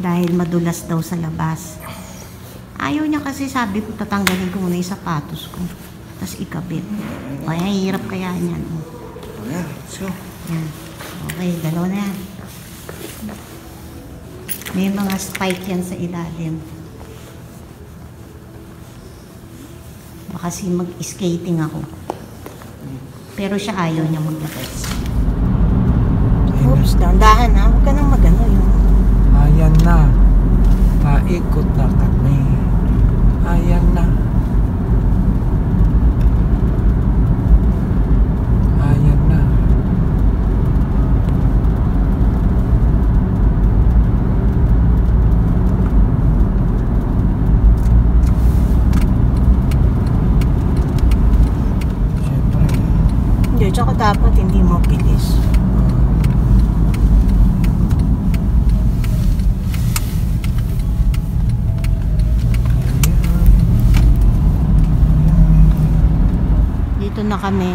Dahil madulas daw sa labas. Ayaw niya kasi, sabi ko, tatanggalin ko muna yung sapatos ko. Tapos ikabit. Kaya hirap kaya niyan. Ayan, so. Yan. Okay, dalawa na yan. May mga spike yan sa ilalim. Baka kasi mag-skating ako. Pero siya ayaw niya maglakad. Oops, dahan-dahan ha. Huwag ka nang mag-ano yun. Ayan na. Paikot na kami. Ayan na. Ayan na. Siyempre. Hindi, tsaka dapat hindi mo bilis. Dito na kami.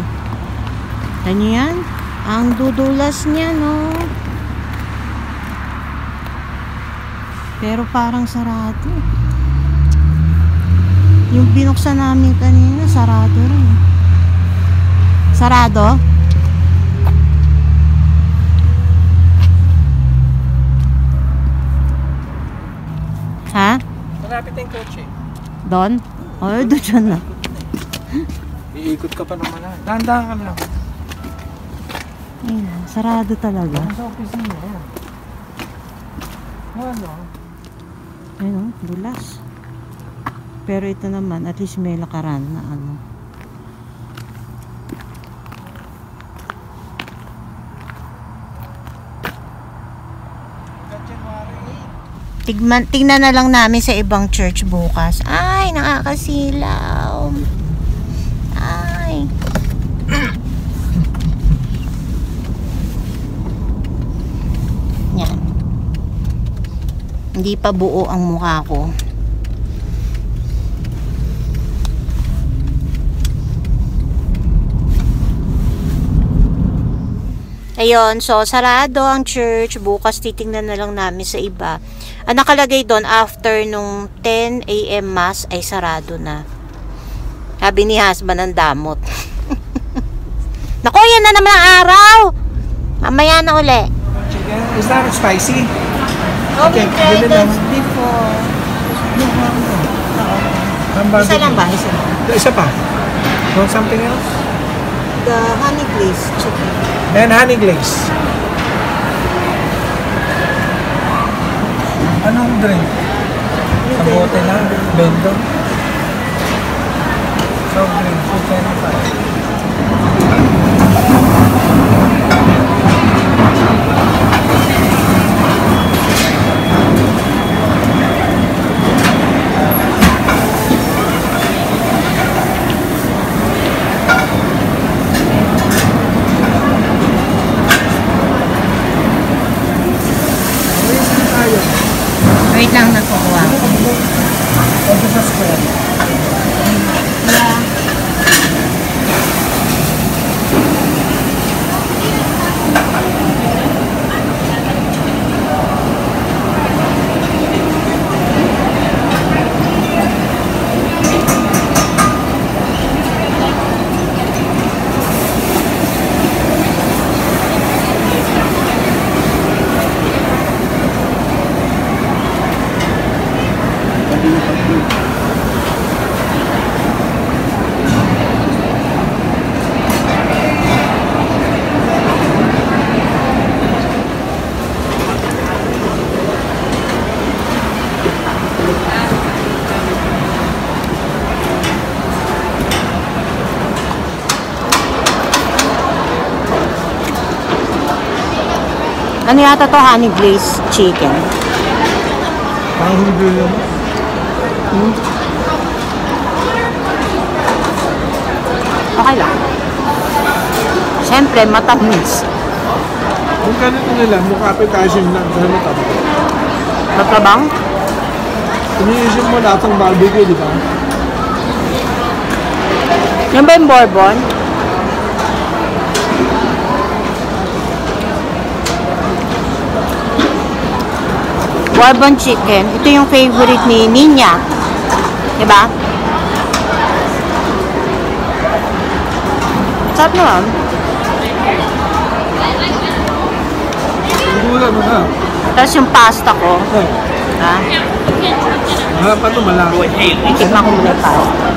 Ano yan? Ang dudulas niya, no? Pero parang sarado. Yung binuksan namin kanina, sarado rin. Sarado? Ha? Malapit na yung kotse. Doon? Oh, doon dyan na. Iikot ka pa naman na. Dahan-dahan ka lang. Ayun, sarado talaga. Sa office niyo. Ano? Ayun, dulas. Pero ito naman, at least may lakaran na ano. Tignan na lang namin sa ibang church bukas. Ay, nakakasilaw. Ay. Yan. Hindi pa buo ang mukha ko. Ayun, so sarado ang church. Bukas titingnan na lang namin sa iba. Ang nakalagay doon, after nung 10 AM mass ay sarado na. Sabi ni husband, ang damot. Naku, yan na naman ang araw. Mamaya na uli. Chicken? Is that spicy? Oh, we tried that before. Isa lang ba? Isa lang. Isa pa? Want something else? The honey glazed chicken. And honey glaze. Anong drink? Sa bote na? Bendo? Soft drink, 225. Wait lang, nagkukuha. Ito sa square. Yeah. Ano yata to? Honey glazed chicken. Parang hindi yun. Okay lang. Siyempre, matamis. Kung ganito nila, mukha appetizing lang. Kaya matabang. Matabang? Iniisip mo lahat ng barbecue, di ba? Yan ba yung bourbon? Bourbon chicken. Ito yung favorite ni Ninya. Diba? Sarap naman. Gugulan mo na. Tapos yung pasta ko. Oh. Ha? Harap pa ito, malaki. Tikman ko muna yung pasta.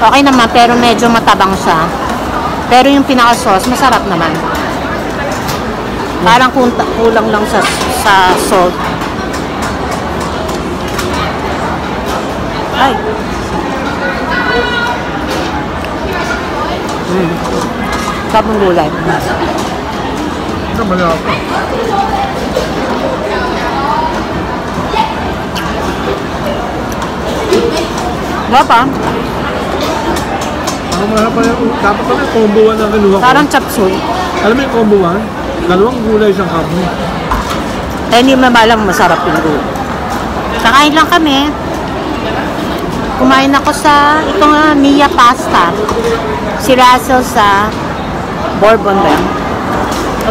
Okay naman, pero medyo matabang siya. Pero yung pinaka-sauce, masarap naman. Parang kulang lang sa salt. Ay. Sabong gulay. Ito, malaki pa. Wala pa. Ang mahal pa yung, dapat pala yung combo 1 ang kinuha ko. Parang chapsuy. Alam mo yung combo 1? Dalawang gulay, isang karne. Eh, hindi mo malang masarap yung gulay. Kakain lang kami. Kumain ako sa itong Mia Pasta. Si Russell sa Bourbon ba?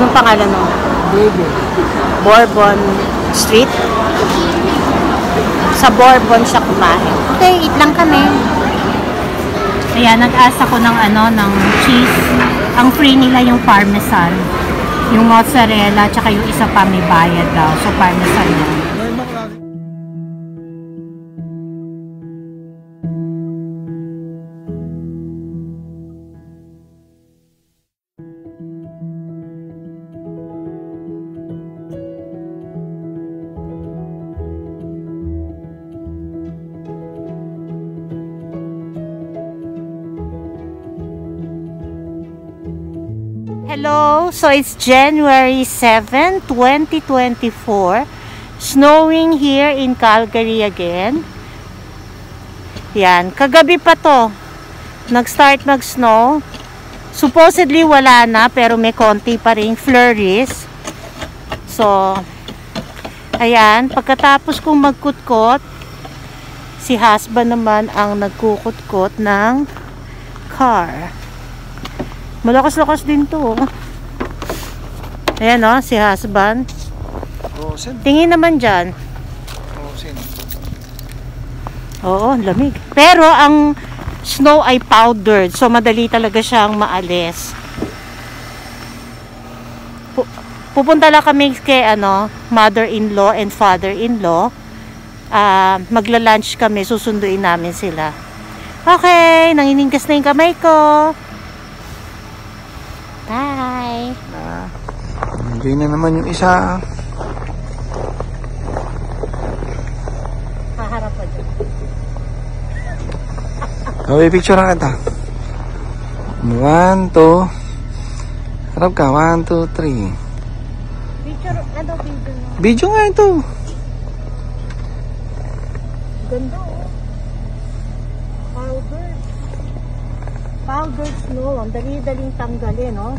Anong pangalan nun? Bourbon Street. Sa Bourbon siya kumain. Okay, eat lang kami. Ayan, nag-asa ko ng ng cheese. Ang free nila yung parmesan. Yung mozzarella, tsaka yung isa pa may bayad daw. So, parmesan yan. Hello, so it's January 7, 2024. Snowing here in Calgary again. Yan, kagabi pa to. Nag-start mag-snow. Supposedly wala na, pero may konti pa rin flurries. So, ayan, pagkatapos kong magkutkot, si husband naman ang nagkukutkot ng car. Malakas-lakas din to. Ayan o, si husband. Tingin naman dyan. Oo, lamig. Pero ang snow ay powdered. So, madali talaga siyang maalis. Pupunta lang kami kay mother-in-law and father-in-law. Magla-lunch kami. Susunduin namin sila. Okay, nanginingkas na yung kamay ko. Bye! Enjoy na naman yung isa. Haharap pa dyan. Okay, picture na kita. 1, 2. Harap ka, 1, 2, 3. Picture, video mo? Video nga ito. Ganda oh. Powdered snow. Ang dali-daling tanggalin, no?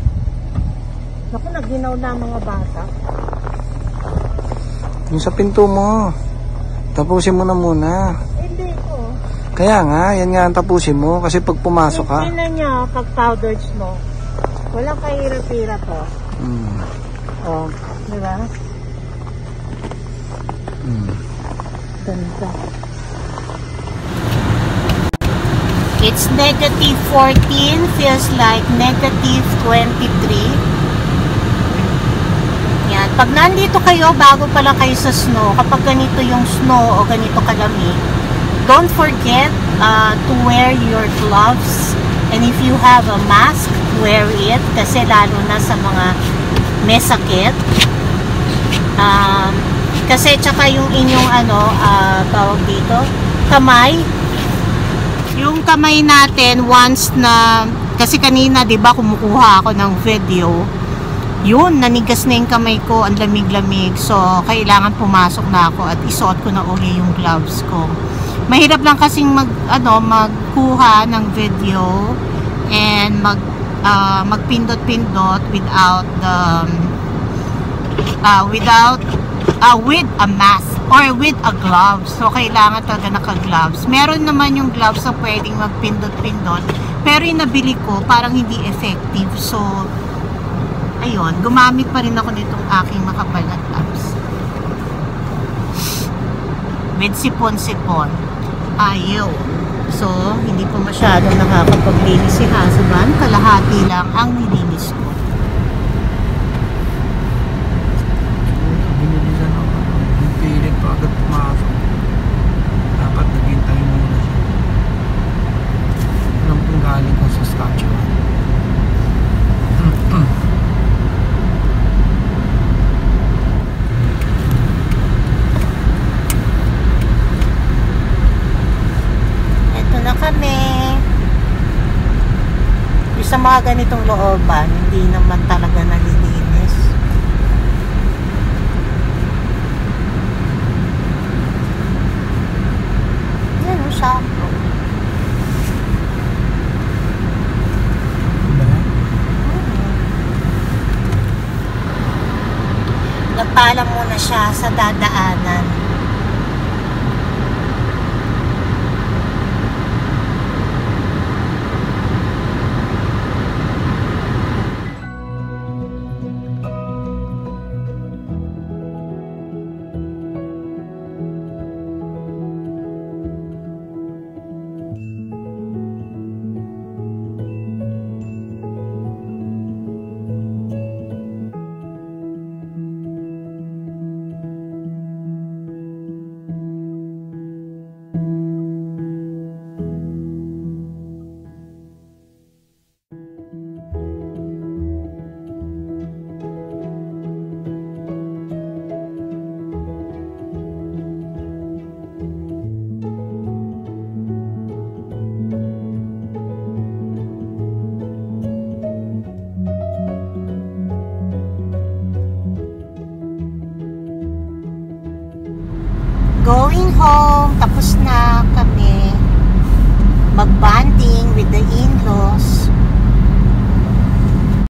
Naku, naginaw na ang mga bata. Yung sa pinto mo. Tapusin mo na muna. Hindi ko. Kaya nga, yan nga ang tapusin mo. Kasi pag pumasok ka. Tingnan niya pag powdered snow. Walang kahirap-hirap to. Oh, di ba? Ganda. It's negative 14, feels like negative 23. Yan. Pag nandito kayo, bago pala kayo sa snow, kapag ganito yung snow o ganito kalamig, don't forget to wear your gloves. And if you have a mask, wear it. Kasi lalo na sa mga may sakit. Kasi tsaka yung inyong tawag dito, kamay. Yung kamay natin, once na, kasi kanina, di ba, kumukuha ako ng video, Yun, nanigas na yung kamay ko, ang lamig-lamig. So, kailangan pumasok na ako at isuot ko na uli yung gloves ko. Mahirap lang kasing magkuha ng video and magpindot-pindot without with a mask or with a glove. So, kailangan talaga naka-gloves. Meron naman yung gloves na pwedeng magpindot-pindot, pero yung nabili ko, parang hindi effective. So, ayun, gumamit pa rin ako nitong aking makapal na gloves. With sipon-sipon. Ayaw. So, hindi po masyadong nakakapaglinis si husband. Kalahati lang ang nilinis ko. Binilisan ako. Yung pilit pa agad pumasok. Dapat naghintay muna siya. Alam kong galing ko sa Saskatchewan. Ito na kami. Yung sa mga ganitong looban, hindi naman talaga nalilinis. Yan o, sakto. Nagpaalam muna siya sa dadaanan. Going home, tapos na kami mag-bonding with the in-laws.